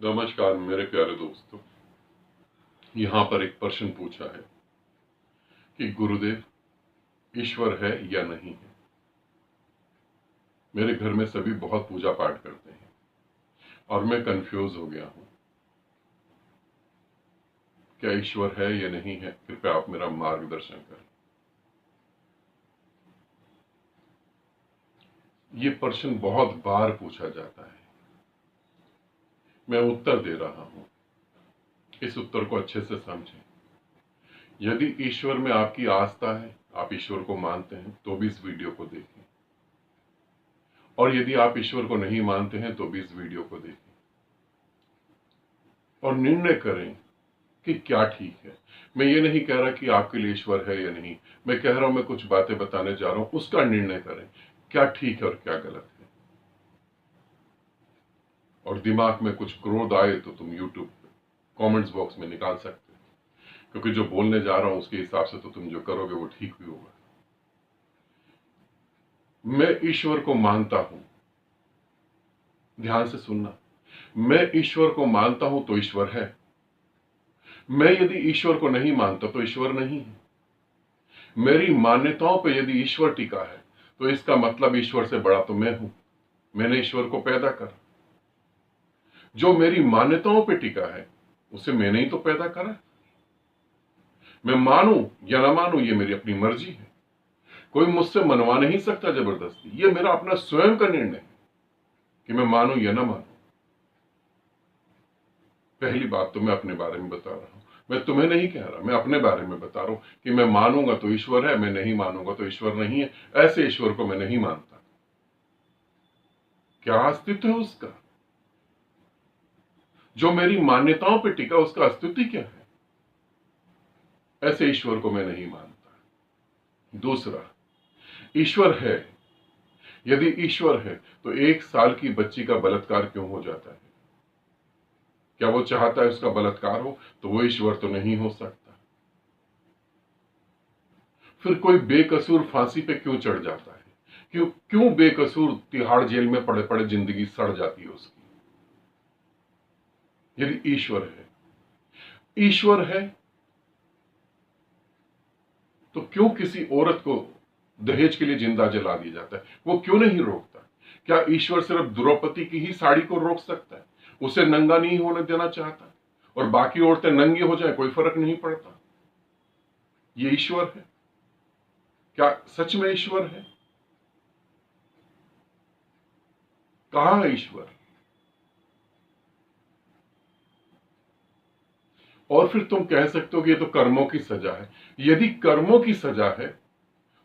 नमस्कार मेरे प्यारे दोस्तों। यहाँ पर एक प्रश्न पूछा है कि गुरुदेव, ईश्वर है या नहीं है। मेरे घर में सभी बहुत पूजा पाठ करते हैं और मैं कंफ्यूज हो गया हूं। क्या ईश्वर है या नहीं है? कृपया आप मेरा मार्गदर्शन करें। ये प्रश्न बहुत बार पूछा जाता है, मैं उत्तर दे रहा हूं। इस उत्तर को अच्छे से समझें। यदि ईश्वर में आपकी आस्था है, आप ईश्वर को मानते हैं, तो भी इस वीडियो को देखें। और यदि आप ईश्वर को नहीं मानते हैं तो भी इस वीडियो को देखें और निर्णय करें कि क्या ठीक है। मैं ये नहीं कह रहा कि आपके लिए ईश्वर है या नहीं, मैं कह रहा हूं, मैं कुछ बातें बताने जा रहा हूं, उसका निर्णय करें क्या ठीक है और क्या गलत है। और दिमाग में कुछ क्रोध आए तो तुम यूट्यूब कमेंट्स बॉक्स में निकाल सकते हो, क्योंकि जो बोलने जा रहा हूं उसके हिसाब से तो तुम जो करोगे वो ठीक भी होगा। मैं ईश्वर को मानता हूं, ध्यान से सुनना। मैं ईश्वर को मानता हूं तो ईश्वर है। मैं यदि ईश्वर को नहीं मानता तो ईश्वर नहीं है। मेरी मान्यताओं पर यदि ईश्वर टिका है तो इसका मतलब ईश्वर से बड़ा तो मैं हूं। मैंने ईश्वर को पैदा करा। जो मेरी मान्यताओं पर टिका है उसे मैंने ही तो पैदा करा। मैं मानूं या ना मानूं ये मेरी अपनी मर्जी है। कोई मुझसे मनवा नहीं सकता जबरदस्ती। ये मेरा अपना स्वयं का निर्णय है कि मैं मानूं या ना मानूं। पहली बात तो मैं अपने बारे में बता रहा हूं, मैं तुम्हें नहीं कह रहा, मैं अपने बारे में बता रहा हूं कि मैं मानूंगा तो ईश्वर है, मैं नहीं मानूंगा तो ईश्वर नहीं है। ऐसे ईश्वर को मैं नहीं मानता। क्या अस्तित्व है उसका? जो मेरी मान्यताओं पर टिका उसका अस्तित्व क्या है? ऐसे ईश्वर को मैं नहीं मानता। दूसरा, ईश्वर है। यदि ईश्वर है तो 1 साल की बच्ची का बलात्कार क्यों हो जाता है? क्या वो चाहता है उसका बलात्कार हो? तो वो ईश्वर तो नहीं हो सकता। फिर कोई बेकसूर फांसी पे क्यों चढ़ जाता है? क्यों बेकसूर तिहाड़ जेल में पड़े पड़े जिंदगी सड़ जाती है उसकी? यदि ईश्वर है तो क्यों किसी औरत को दहेज के लिए जिंदा जला दिया जाता है? वो क्यों नहीं रोकता? क्या ईश्वर सिर्फ द्रौपदी की ही साड़ी को रोक सकता है? उसे नंगा नहीं होने देना चाहता और बाकी औरतें नंगी हो जाए, कोई फर्क नहीं पड़ता? ये ईश्वर है? क्या सच में ईश्वर है? कहां है ईश्वर? और फिर तुम कह सकते हो कि ये तो कर्मों की सजा है। यदि कर्मों की सजा है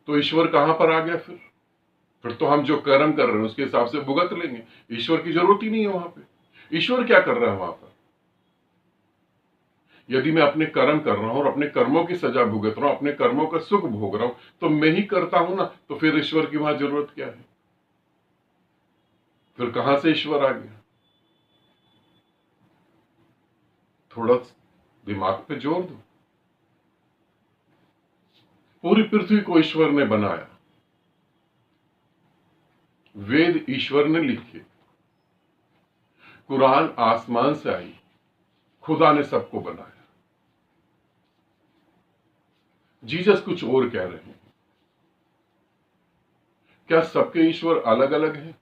तो ईश्वर कहां पर आ गया? फिर तो हम जो कर्म कर रहे हैं उसके हिसाब से भुगत लेंगे। ईश्वर की जरूरत ही नहीं है वहां पे। ईश्वर क्या कर रहा है वहां पर? यदि मैं अपने कर्म कर रहा हूं और अपने कर्मों की सजा भुगत रहा हूं, अपने कर्मों का सुख भोग रहा हूं, तो मैं ही करता हूं ना, तो फिर ईश्वर की वहां जरूरत क्या है? फिर कहां से ईश्वर आ गया? थोड़ा दिमाग पे जोर दो। पूरी पृथ्वी को ईश्वर ने बनाया, वेद ईश्वर ने लिखे, कुरान आसमान से आई, खुदा ने सबको बनाया। जीसस कुछ और कह रहे हैं। क्या सबके ईश्वर अलग अलग हैं?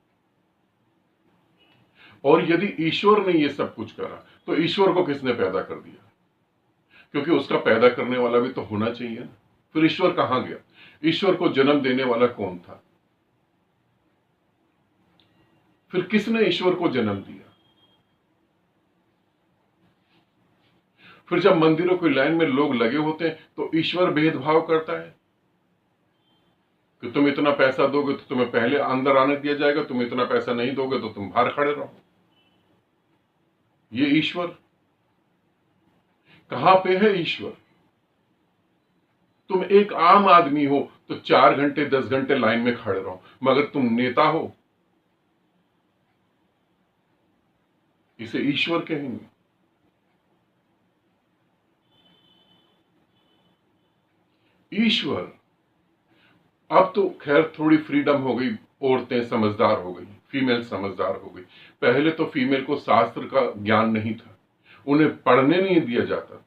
और यदि ईश्वर ने यह सब कुछ करा तो ईश्वर को किसने पैदा कर दिया? क्योंकि उसका पैदा करने वाला भी तो होना चाहिए ना। फिर ईश्वर कहां गया? ईश्वर को जन्म देने वाला कौन था? फिर किसने ईश्वर को जन्म दिया? फिर जब मंदिरों की लाइन में लोग लगे होते हैं तो ईश्वर भेदभाव करता है कि तुम इतना पैसा दोगे तो तुम्हें पहले अंदर आने दिया जाएगा, तुम इतना पैसा नहीं दोगे तो तुम बाहर खड़े रहो। ये ईश्वर कहां पे है? ईश्वर तुम एक आम आदमी हो तो 4 घंटे 10 घंटे लाइन में खड़े रहो, मगर तुम नेता हो, इसे ईश्वर कहेंगे? ईश्वर, अब तो खैर थोड़ी फ्रीडम हो गई, औरतें समझदार हो गई, फीमेल समझदार हो गई। पहले तो फीमेल को शास्त्र का ज्ञान नहीं था, उन्हें पढ़ने नहीं दिया जाता था।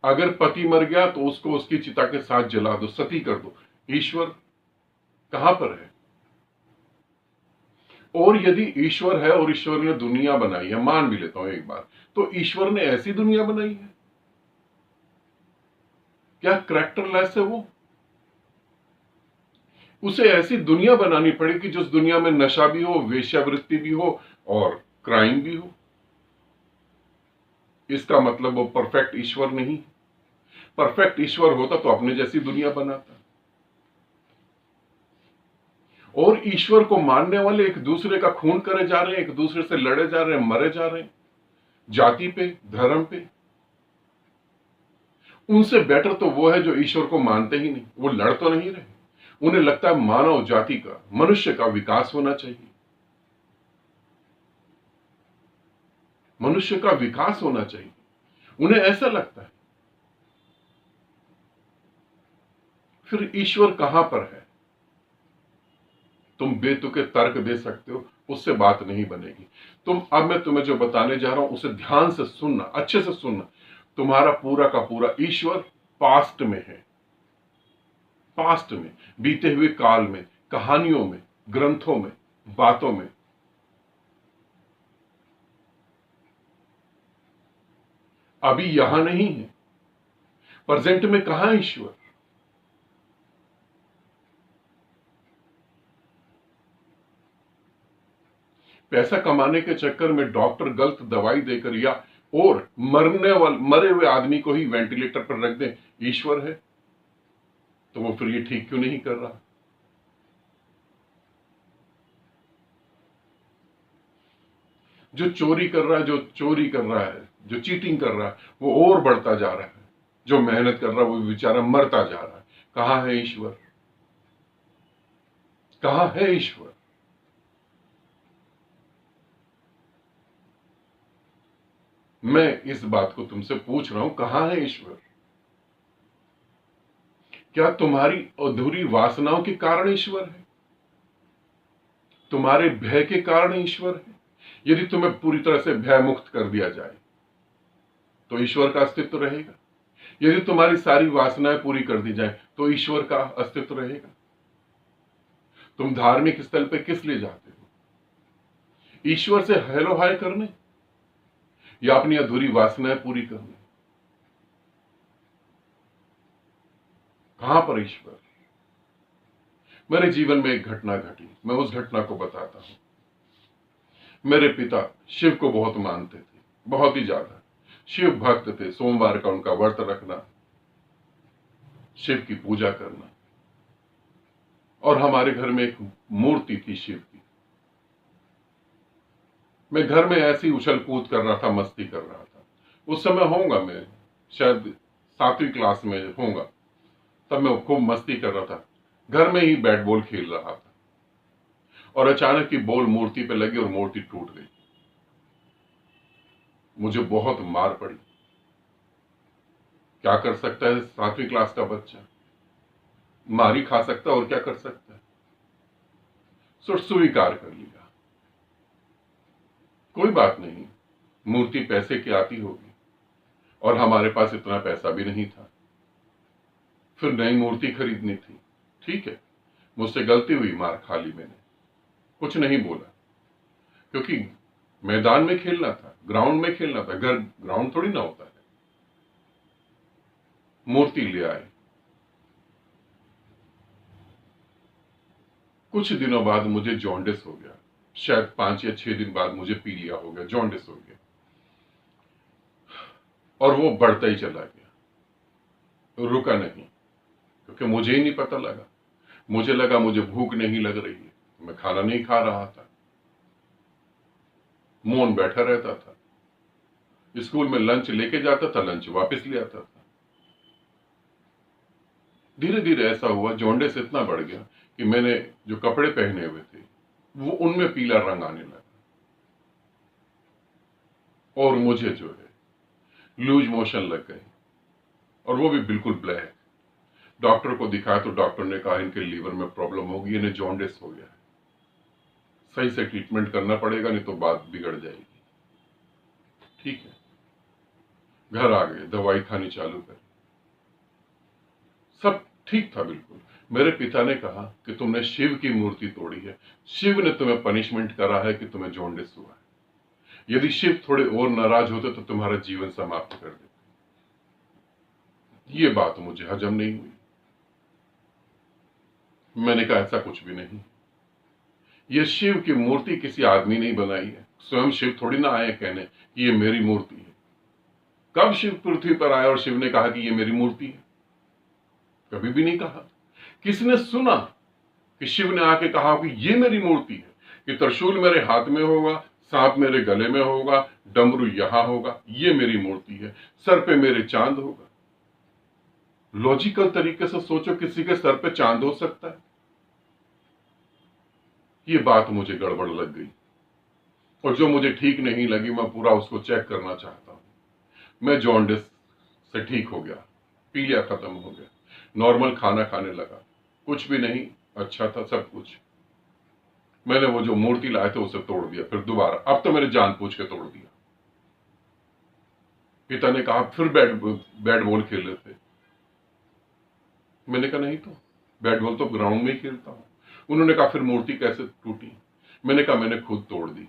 अगर पति मर गया तो उसको उसकी चिता के साथ जला दो, सती कर दो। ईश्वर कहां पर है? और यदि ईश्वर है और ईश्वर ने दुनिया बनाई है, मान भी लेता हूं एक बार, तो ईश्वर ने ऐसी दुनिया बनाई है क्या करैक्टरलेस है वो? उसे ऐसी दुनिया बनानी पड़ेगी जिस दुनिया में नशा भी हो, वेश्यावृत्ति भी हो और क्राइम भी हो। इसका मतलब वो परफेक्ट ईश्वर नहीं। परफेक्ट ईश्वर होता तो अपने जैसी दुनिया बनाता। और ईश्वर को मानने वाले एक दूसरे का खून करे जा रहे हैं, एक दूसरे से लड़े जा रहे हैं, मरे जा रहे हैं, जाति पे, धर्म पे। उनसे बेटर तो वो है जो ईश्वर को मानते ही नहीं। वो लड़ तो नहीं रहे, उन्हें लगता है मानव जाति का, मनुष्य का विकास होना चाहिए, मनुष्य का विकास होना चाहिए, उन्हें ऐसा लगता है। फिर ईश्वर कहां पर है? तुम बेतुके तर्क दे सकते हो, उससे बात नहीं बनेगी। अब मैं तुम्हें जो बताने जा रहा हूं उसे ध्यान से सुनना, अच्छे से सुनना। तुम्हारा पूरा का पूरा ईश्वर पास्ट में है, पास्ट में, बीते हुए काल में, कहानियों में, ग्रंथों में, बातों में। अभी यहां नहीं है। प्रेजेंट में कहां है ईश्वर? पैसा कमाने के चक्कर में डॉक्टर गलत दवाई देकर या और मरे हुए आदमी को ही वेंटिलेटर पर रख दे, ईश्वर है तो वो फिर ये ठीक क्यों नहीं कर रहा? जो चोरी कर रहा है, जो चोरी कर रहा है, जो चीटिंग कर रहा है, वो और बढ़ता जा रहा है। जो मेहनत कर रहा है वो बेचारा मरता जा रहा है। कहां है ईश्वर? कहां है ईश्वर? मैं इस बात को तुमसे पूछ रहा हूं, कहां है ईश्वर? क्या तुम्हारी अधूरी वासनाओं के कारण ईश्वर है? तुम्हारे भय के कारण ईश्वर है? यदि तुम्हें पूरी तरह से भय मुक्त कर दिया जाए तो ईश्वर का अस्तित्व रहेगा। यदि तुम्हारी सारी वासनाएं पूरी कर दी जाए तो ईश्वर का अस्तित्व रहेगा। तुम धार्मिक स्थल पे किस लिए जाते हो? ईश्वर से हेलो हाय करने या अपनी अधूरी वासनाएं पूरी करने? कहां पर ईश्वर? मेरे जीवन में एक घटना घटी, मैं उस घटना को बताता हूं। मेरे पिता शिव को बहुत मानते थे, बहुत ही ज्यादा शिव भक्त थे। सोमवार का उनका व्रत रखना, शिव की पूजा करना, और हमारे घर में एक मूर्ति थी शिव की। मैं घर में ऐसी उछल कूद कर रहा था, मस्ती कर रहा था। उस समय होऊंगा मैं शायद 7वीं क्लास में होऊंगा, तब मैं खूब मस्ती कर रहा था। घर में ही बैट बॉल खेल रहा था और अचानक की बॉल मूर्ति पे लगी और मूर्ति टूट गई। मुझे बहुत मार पड़ी। क्या कर सकता है 7वीं क्लास का बच्चा? मार ही खा सकता है और क्या कर सकता है। सो स्वीकार कर लिया, कोई बात नहीं, मूर्ति पैसे की आती होगी और हमारे पास इतना पैसा भी नहीं था। फिर नई मूर्ति खरीदनी थी। ठीक है, मुझसे गलती हुई, मार खा ली मैंने, कुछ नहीं बोला, क्योंकि मैदान में खेलना था, ग्राउंड में खेलना था, घर ग्राउंड थोड़ी ना होता है। मूर्ति ले आए। कुछ दिनों बाद मुझे जॉन्डिस हो गया, शायद 5 या 6 दिन बाद मुझे पीलिया हो गया, जॉन्डिस हो गया, और वो बढ़ता ही चला गया, रुका नहीं। क्योंकि मुझे ही नहीं पता लगा, मुझे लगा मुझे भूख नहीं लग रही है, मैं खाना नहीं खा रहा था, मौन बैठा रहता था। स्कूल में लंच लेके जाता था, लंच वापस ले आता था। धीरे धीरे ऐसा हुआ, जॉन्डिस इतना बढ़ गया कि मैंने जो कपड़े पहने हुए थे वो उनमें पीला रंग आने लगा, और मुझे जो है लूज मोशन लग गए, और वो भी बिल्कुल ब्लैक। डॉक्टर को दिखाया तो डॉक्टर ने कहा इनके लीवर में प्रॉब्लम होगी, इन्हें जॉन्डिस हो गया है, सही से ट्रीटमेंट करना पड़ेगा नहीं तो बात बिगड़ जाएगी। ठीक है, घर आ गए, दवाई खानी चालू करी, सब ठीक था बिल्कुल। मेरे पिता ने कहा कि तुमने शिव की मूर्ति तोड़ी है, शिव ने तुम्हें पनिशमेंट करा है कि तुम्हें जॉन्डिस हुआ है। यदि शिव थोड़े और नाराज होते तो तुम्हारा जीवन समाप्त कर देते। ये बात मुझे हजम नहीं हुई। मैंने कहा ऐसा कुछ भी नहीं, ये शिव की मूर्ति किसी आदमी ने बनाई है, स्वयं शिव थोड़ी ना आए कहने कि ये मेरी मूर्ति है। कब शिव पृथ्वी पर आया और शिव ने कहा कि ये मेरी मूर्ति है? कभी भी नहीं कहा। किसने सुना कि शिव ने आके कहा कि ये मेरी मूर्ति है, कि त्रिशूल मेरे हाथ में होगा, सांप मेरे गले में होगा, डमरू यहां होगा, ये मेरी मूर्ति है, सर पे मेरे चांद होगा। लॉजिकल तरीके से सोचो, किसी के सर पे चांद हो सकता है? ये बात मुझे गड़बड़ लग गई, और जो मुझे ठीक नहीं लगी मैं पूरा उसको चेक करना चाहता हूं। मैं जॉन्डिस से ठीक हो गया, पीलिया खत्म हो गया, नॉर्मल खाना खाने लगा, कुछ भी नहीं, अच्छा था सब कुछ। मैंने वो जो मूर्ति लाए थे उसे तोड़ दिया, फिर दोबारा, अब तो मैंने जान पूछ के तोड़ दिया। पिता ने कहा फिर बैट बॉल खेल रहे थे। मैंने कहा नहीं, तो बैट बॉल तो ग्राउंड में ही खेलता हूं। उन्होंने कहा फिर मूर्ति कैसे टूटी? मैंने कहा मैंने खुद तोड़ दी।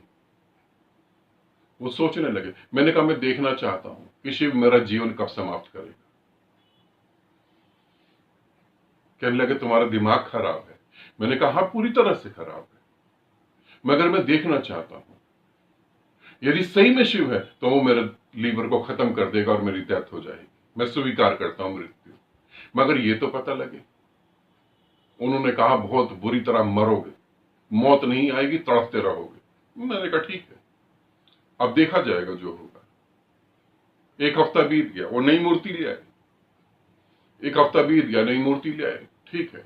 वो सोचने लगे। मैंने कहा मैं देखना चाहता हूं कि शिव मेरा जीवन कब समाप्त करेगा। कहने लगे तुम्हारा दिमाग खराब है। मैंने कहा हाँ, पूरी तरह से खराब है, मगर मैं देखना चाहता हूं यदि सही में शिव है तो वो मेरे लीवर को खत्म कर देगा और मेरी डेथ हो जाएगी। मैं स्वीकार करता हूं मृत्यु, मगर ये तो पता लगे। उन्होंने कहा बहुत बुरी तरह मरोगे, मौत नहीं आएगी, तड़पते रहोगे। मैंने कहा ठीक है, अब देखा जाएगा जो होगा। एक हफ्ता बीत गया, वो नई मूर्ति ले आए। एक हफ्ता बीत गया, नई मूर्ति ले आए। ठीक है,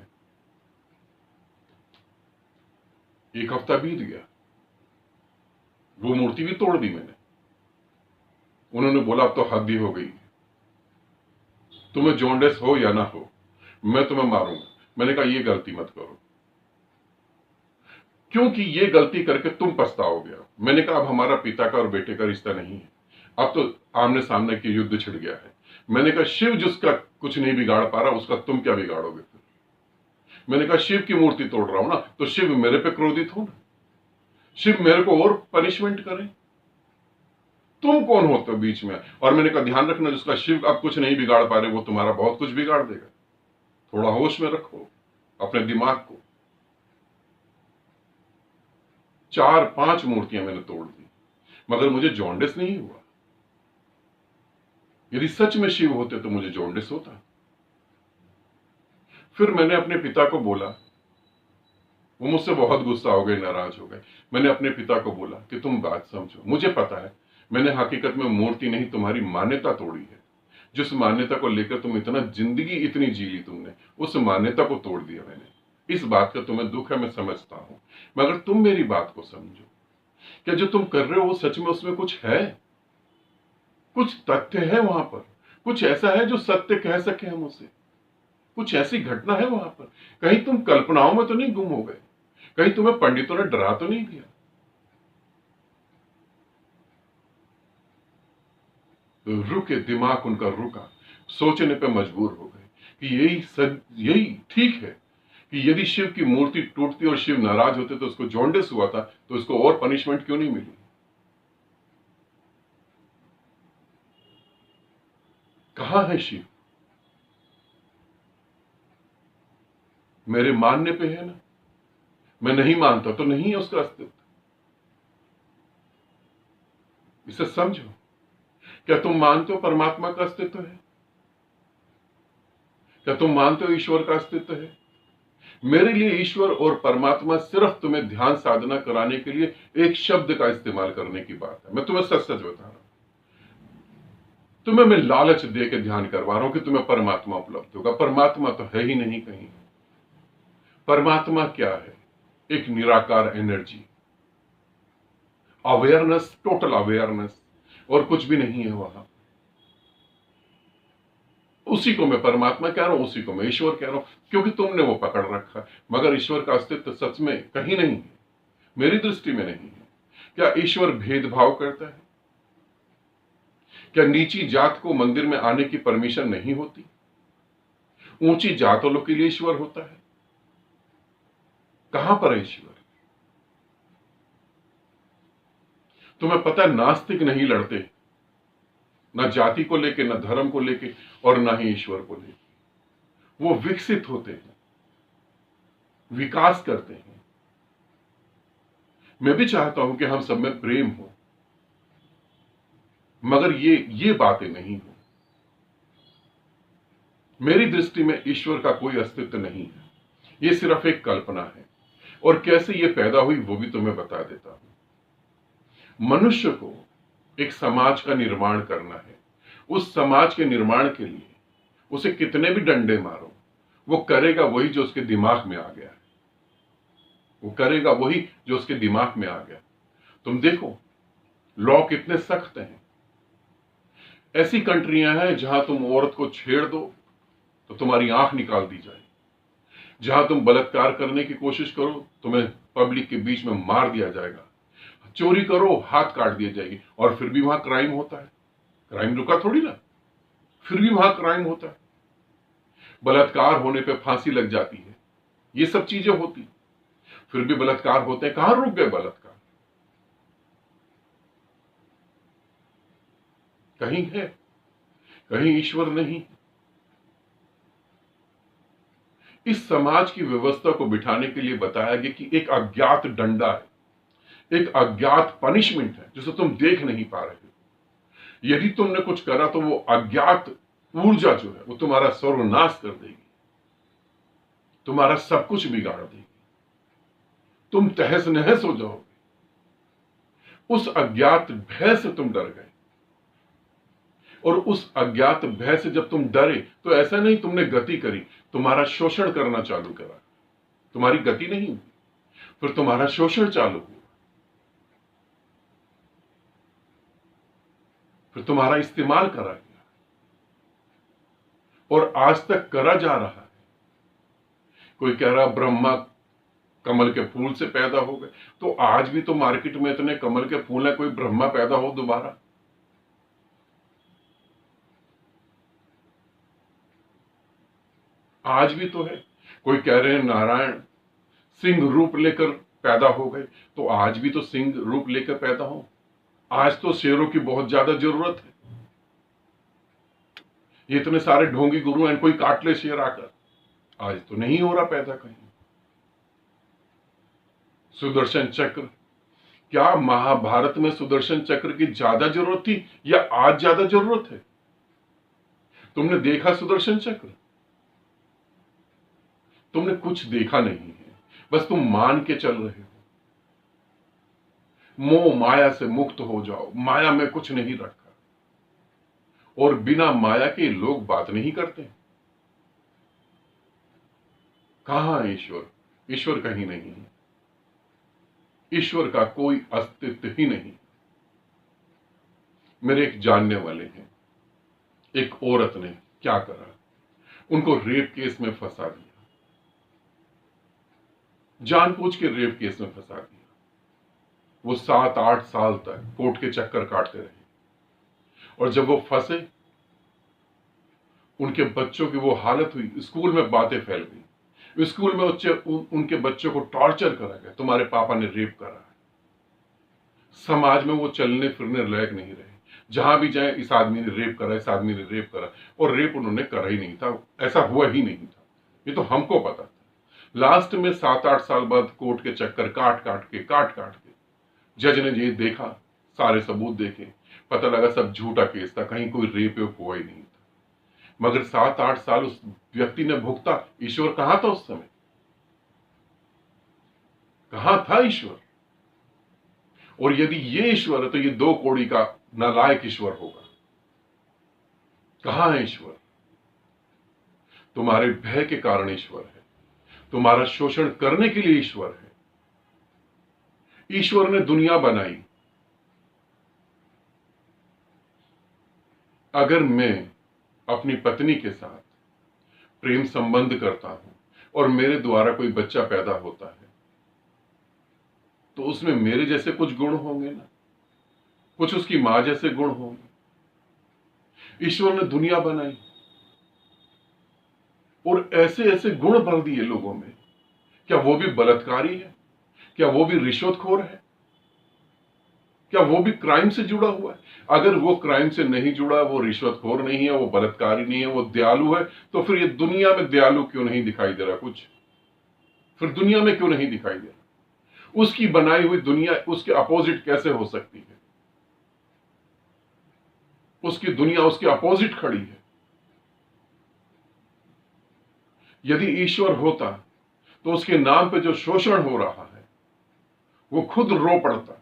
एक हफ्ता बीत गया, वो मूर्ति भी तोड़ दी मैंने। उन्होंने बोला अब तो हद ही हो गई, तुम्हें जॉन्डिस हो या ना हो, मैं तुम्हें मारूंगा। मैंने कहा ये गलती मत करो, क्योंकि ये गलती करके तुम पछताओगे। मैंने कहा अब हमारा पिता का और बेटे का रिश्ता नहीं है, अब तो आमने सामने की युद्ध छिड़ गया है। मैंने कहा शिव जिसका कुछ नहीं बिगाड़ पा रहा, उसका तुम क्या बिगाड़ोगे फिर? मैंने कहा शिव की मूर्ति तोड़ रहा हूं ना, तो शिव मेरे पे क्रोधित हो ना, शिव मेरे को और पनिशमेंट करे। तुम कौन होते हो बीच में? और मैंने कहा ध्यान रखना, जिसका शिव अब कुछ नहीं बिगाड़ पा रहे वो तुम्हारा बहुत कुछ बिगाड़ देगा। थोड़ा होश में रखो अपने दिमाग को। 4-5 मूर्तियां मैंने तोड़ दी, मगर मुझे जॉन्डिस नहीं हुआ। यदि सच में शिव होते तो मुझे जॉन्डिस होता। फिर मैंने अपने पिता को बोला, वो मुझसे बहुत गुस्सा हो गए, नाराज हो गए। मैंने अपने पिता को बोला कि तुम बात समझो, मुझे पता है मैंने हकीकत में मूर्ति नहीं तुम्हारी मान्यता तोड़ी है। जिस मान्यता को लेकर तुम इतना जिंदगी इतनी जी ली तुमने, उस मान्यता को तोड़ दिया मैंने। इस बात का तुम्हें दुख है, मैं समझता हूं, मगर तुम मेरी बात को समझो। क्या जो तुम कर रहे हो वो सच में उसमें कुछ है? कुछ तथ्य है वहां पर? कुछ ऐसा है जो सत्य कह सके हम उसे? कुछ ऐसी घटना है वहां पर? कहीं तुम कल्पनाओं में तो नहीं गुम हो गए? कहीं तुम्हें पंडितों ने डरा तो नहीं दिया? रुके, दिमाग उनका रुका, सोचने पे मजबूर हो गए कि यही ठीक है कि यदि शिव की मूर्ति टूटती और शिव नाराज होते तो उसको जॉन्डिस हुआ था, तो इसको और पनिशमेंट क्यों नहीं मिली? कहां है शिव? मेरे मानने पे है ना, मैं नहीं मानता तो नहीं है उसका अस्तित्व। इसे समझो। क्या तुम मानते हो परमात्मा का अस्तित्व है? क्या तुम मानते हो ईश्वर का अस्तित्व है? मेरे लिए ईश्वर और परमात्मा सिर्फ तुम्हें ध्यान साधना कराने के लिए एक शब्द का इस्तेमाल करने की बात है। मैं तुम्हें सच सच बता रहा हूं। तुम्हें मैं लालच दे के ध्यान करवा रहा हूं कि तुम्हें परमात्मा उपलब्ध होगा। परमात्मा तो है ही नहीं कहीं। परमात्मा क्या है? एक निराकार एनर्जी, अवेयरनेस, टोटल अवेयरनेस, और कुछ भी नहीं है वहां। उसी को मैं परमात्मा कह रहा हूं, उसी को मैं ईश्वर कह रहा हूं, क्योंकि तुमने वो पकड़ रखा है। मगर ईश्वर का अस्तित्व सच में कहीं नहीं है, मेरी दृष्टि में नहीं है। क्या ईश्वर भेदभाव करता है? क्या नीची जात को मंदिर में आने की परमिशन नहीं होती? ऊंची जात वालों के लिए ईश्वर होता है? कहां पर है ईश्वर? तुम्हें पता है, नास्तिक नहीं लड़ते, ना जाति को लेके, ना धर्म को लेके, और ना ही ईश्वर को लेके। वो विकसित होते हैं, विकास करते हैं। मैं भी चाहता हूं कि हम सब में प्रेम हो, मगर ये बातें नहीं हो। मेरी दृष्टि में ईश्वर का कोई अस्तित्व नहीं है, ये सिर्फ एक कल्पना है। और कैसे ये पैदा हुई वो भी तुम्हें बता देता हूं। मनुष्य को एक समाज का निर्माण करना है। उस समाज के निर्माण के लिए उसे कितने भी डंडे मारो, वो करेगा वही जो उसके दिमाग में आ गया है। वो करेगा वही जो उसके दिमाग में आ गया। तुम देखो, लॉ कितने सख्त हैं। ऐसी कंट्रियां हैं जहां तुम औरत को छेड़ दो तो तुम्हारी आंख निकाल दी जाए। जहां तुम बलात्कार करने की कोशिश करो, तुम्हें पब्लिक के बीच में मार दिया जाएगा। चोरी करो, हाथ काट दिए जाएगी। और फिर भी वहां क्राइम होता है। क्राइम रुका थोड़ी ना, फिर भी वहां क्राइम होता है। बलात्कार होने पे फांसी लग जाती है, ये सब चीजें होती, फिर भी बलात्कार होते हैं। कहां रुक गए बलात्कार? कहीं है, कहीं ईश्वर नहीं। इस समाज की व्यवस्था को बिठाने के लिए बताया गया कि एक अज्ञात डंडा है, एक अज्ञात पनिशमेंट है जिसे तुम देख नहीं पा रहे हो। यदि तुमने कुछ करा तो वो अज्ञात ऊर्जा जो है वो तुम्हारा सर्वनाश कर देगी, तुम्हारा सब कुछ बिगाड़ देगी, तुम तहस नहस हो जाओगे। उस अज्ञात भय से तुम डर गए, और उस अज्ञात भय से जब तुम डरे तो ऐसा नहीं तुमने गति करी, तुम्हारा शोषण करना चालू करा। तुम्हारी गति नहीं हुई, फिर तुम्हारा शोषण चालू हुआ, फिर तुम्हारा इस्तेमाल करा गया, और आज तक करा जा रहा है। कोई कह रहा ब्रह्मा कमल के फूल से पैदा हो गए, तो आज भी तो मार्केट में इतने कमल के फूल है, कोई ब्रह्मा पैदा हो दोबारा? आज भी तो है। कोई कह रहे हैं नारायण सिंह रूप लेकर पैदा हो गए, तो आज भी तो सिंह रूप लेकर पैदा हो। आज तो शेरों की बहुत ज्यादा जरूरत है। ये इतने सारे ढोंगी गुरु हैं, कोई काट ले शेर आकर। आज तो नहीं हो रहा पैदा कहीं। सुदर्शन चक्र, क्या महाभारत में सुदर्शन चक्र की ज्यादा जरूरत थी या आज ज्यादा जरूरत है? तुमने देखा सुदर्शन चक्र? तुमने कुछ देखा नहीं है, बस तुम मान के चल रहे हो। मोह माया से मुक्त हो जाओ, माया में कुछ नहीं रखा। और बिना माया के लोग बात नहीं करते। कहां है ईश्वर? ईश्वर कहीं नहीं है। ईश्वर का कोई अस्तित्व ही नहीं। मेरे एक जानने वाले हैं, एक औरत ने क्या करा, उनको रेप केस में फंसा दिया, जानबूझ के रेप केस में फंसा दिया। वो 7-8 साल तक कोर्ट के चक्कर काटते रहे, और जब वो फंसे, उनके बच्चों की वो हालत हुई, स्कूल में बातें फैल गई। स्कूल में उनके बच्चों को टॉर्चर करा गया, तुम्हारे पापा ने रेप करा है। समाज में वो चलने फिरने लायक नहीं रहे। जहां भी जाए, इस आदमी ने रेप करा, इस आदमी ने रेप करा। और रेप उन्होंने करा ही नहीं था, ऐसा हुआ ही नहीं था, ये तो हमको पता था। लास्ट में 7-8 साल बाद कोर्ट के चक्कर काट काट के जज ने ये देखा, सारे सबूत देखे, पता लगा सब झूठा केस था, कहीं कोई रेप हुआ ही नहीं था। मगर 7-8 साल उस व्यक्ति ने भुगता। ईश्वर कहां था उस समय? कहां था ईश्वर? और यदि ये ईश्वर है तो ये 2 कौड़ी का नालायक ईश्वर होगा। कहां है ईश्वर? तुम्हारे भय के कारण ईश्वर है, तुम्हारा शोषण करने के लिए ईश्वर है। ईश्वर ने दुनिया बनाई। अगर मैं अपनी पत्नी के साथ प्रेम संबंध करता हूं और मेरे द्वारा कोई बच्चा पैदा होता है, तो उसमें मेरे जैसे कुछ गुण होंगे ना, कुछ उसकी मां जैसे गुण होंगे। ईश्वर ने दुनिया बनाई और ऐसे ऐसे गुण भर दिए लोगों में। क्या वो भी बलात्कारी है? क्या वो भी रिश्वतखोर है? क्या वो भी क्राइम से जुड़ा हुआ है? अगर वो क्राइम से नहीं जुड़ा, वो रिश्वतखोर नहीं है, वो बलात्कारी नहीं है, वो दयालु है, तो फिर ये दुनिया में दयालु क्यों नहीं दिखाई दे रहा? कुछ फिर दुनिया में क्यों नहीं दिखाई दे रहा? उसकी बनाई हुई दुनिया उसके अपोजिट कैसे हो सकती है? उसकी दुनिया उसके अपोजिट खड़ी है। यदि ईश्वर होता तो उसके नाम पे जो शोषण हो रहा है वो खुद रो पड़ता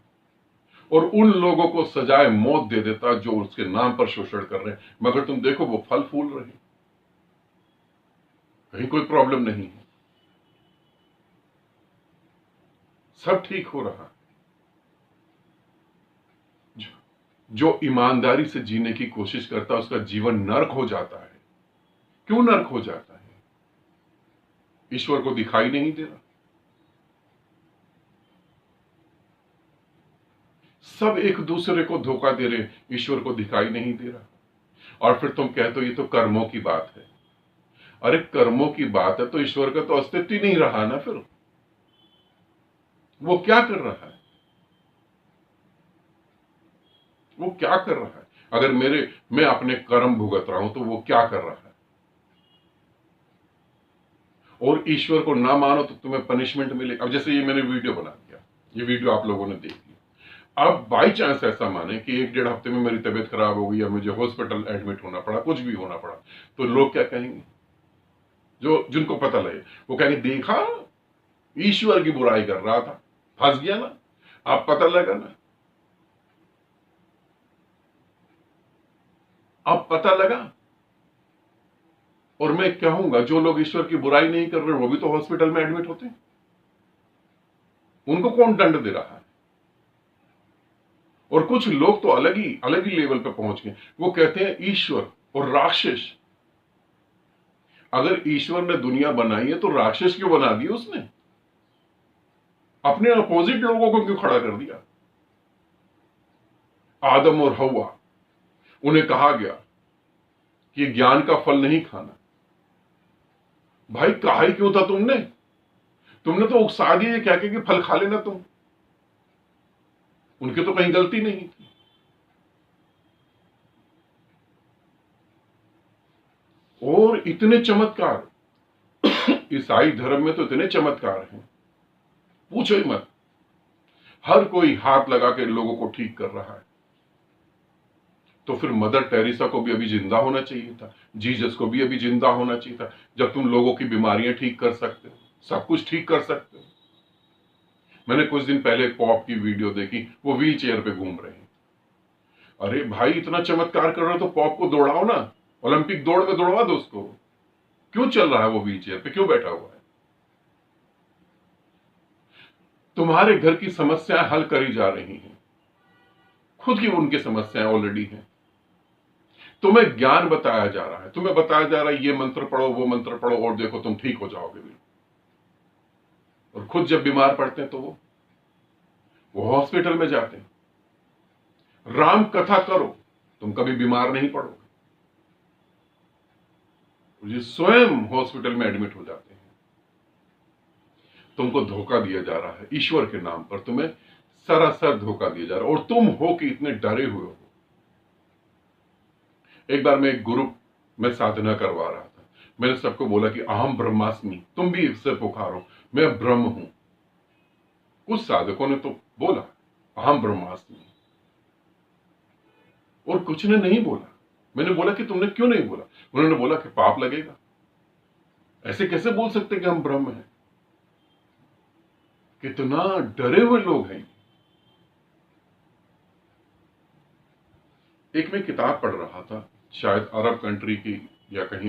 और उन लोगों को सजाए मौत दे देता जो उसके नाम पर शोषण कर रहे हैं। मगर तुम देखो, वो फल फूल रहे, कहीं कोई प्रॉब्लम नहीं है, सब ठीक हो रहा। जो ईमानदारी से जीने की कोशिश करता है उसका जीवन नर्क हो जाता है। क्यों नर्क हो जाता है? ईश्वर को दिखाई नहीं दे रहा। सब एक दूसरे को धोखा दे रहे, ईश्वर को दिखाई नहीं दे रहा। और फिर तुम कहते हो ये तो कर्मों की बात है। अरे कर्मों की बात है तो ईश्वर का तो अस्तित्व ही नहीं रहा ना। फिर वो क्या कर रहा है? वो क्या कर रहा है? अगर मैं अपने कर्म भुगत रहा हूं तो वो क्या कर रहा है? और ईश्वर को ना मानो तो तुम्हें पनिशमेंट मिले। अब जैसे ये मैंने वीडियो बना दिया, ये वीडियो आप लोगों ने देख लिया। अब बाई चांस ऐसा माने कि 1-1.5 हफ्ते में मेरी तबीयत खराब हो गई या मुझे हॉस्पिटल एडमिट होना पड़ा, कुछ भी होना पड़ा, तो लोग क्या कहेंगे? जो जिनको पता लगे वो कहेंगे देखा, ईश्वर की बुराई कर रहा था, फंस गया ना, आप पता लगा ना, अब पता लगा। और मैं कहूंगा जो लोग ईश्वर की बुराई नहीं कर रहे वो भी तो हॉस्पिटल में एडमिट होते हैं। उनको कौन दंड दे रहा है? और कुछ लोग तो अलग ही लेवल पे पहुंच गए। वो कहते हैं ईश्वर और राक्षस। अगर ईश्वर ने दुनिया बनाई है तो राक्षस क्यों बना दिया उसने? अपने अपोजिट लोगों को क्यों खड़ा कर दिया? आदम और हवा, उन्हें कहा गया कि ज्ञान का फल नहीं खाना। भाई कहा ही क्यों था तुमने? तुमने तो उकसा दिया ये क्या कि फल खा लेना तुम। उनकी तो कहीं गलती नहीं थी। और इतने चमत्कार ईसाई धर्म में तो इतने चमत्कार हैं, पूछो ही मत। हर कोई हाथ लगा के लोगों को ठीक कर रहा है। तो फिर मदर टेरेसा को भी अभी जिंदा होना चाहिए था, जीसस को भी अभी जिंदा होना चाहिए था। जब तुम लोगों की बीमारियां ठीक कर सकते हो, सब कुछ ठीक कर सकते हो। मैंने कुछ दिन पहले पॉप की वीडियो देखी, वो व्हील चेयर पे घूम रहे हैं। अरे भाई इतना चमत्कार कर रहे हो तो पॉप को दौड़ाओ ना, ओलंपिक दौड़ में दौड़वा दो उसको। क्यों चल रहा है वो व्हील चेयर पे, क्यों बैठा हुआ है? तुम्हारे घर की समस्याएं हल करी जा रही हैं, खुद की उनकी समस्याएं ऑलरेडी हैं। तुम्हें ज्ञान बताया जा रहा है, तुम्हें बताया जा रहा है ये मंत्र पढ़ो, वो मंत्र पढ़ो और देखो तुम ठीक हो जाओगे भी। और खुद जब बीमार पड़ते हैं तो वो हॉस्पिटल में जाते हैं। राम कथा करो, तुम कभी बीमार नहीं पड़ोगे। ये स्वयं हॉस्पिटल में एडमिट हो जाते हैं। तुमको धोखा दिया जा रहा है ईश्वर के नाम पर, तुम्हें सरासर धोखा दिया जा रहा है और तुम हो कि इतने डरे हुए हो। एक बार मैं एक ग्रुप में साधना करवा रहा था। मैंने सबको बोला कि अहम ब्रह्मास्मि, तुम भी इससे पुकारो, मैं ब्रह्म हूं। कुछ साधकों ने तो बोला अहम ब्रह्मास्मि और कुछ ने नहीं बोला। मैंने बोला कि तुमने क्यों नहीं बोला? उन्होंने बोला कि पाप लगेगा। ऐसे कैसे बोल सकते कि हम ब्रह्म हैं? कितना डरे हुए लोग हैं। एक मैं किताब पढ़ रहा था, शायद अरब कंट्री की या कहीं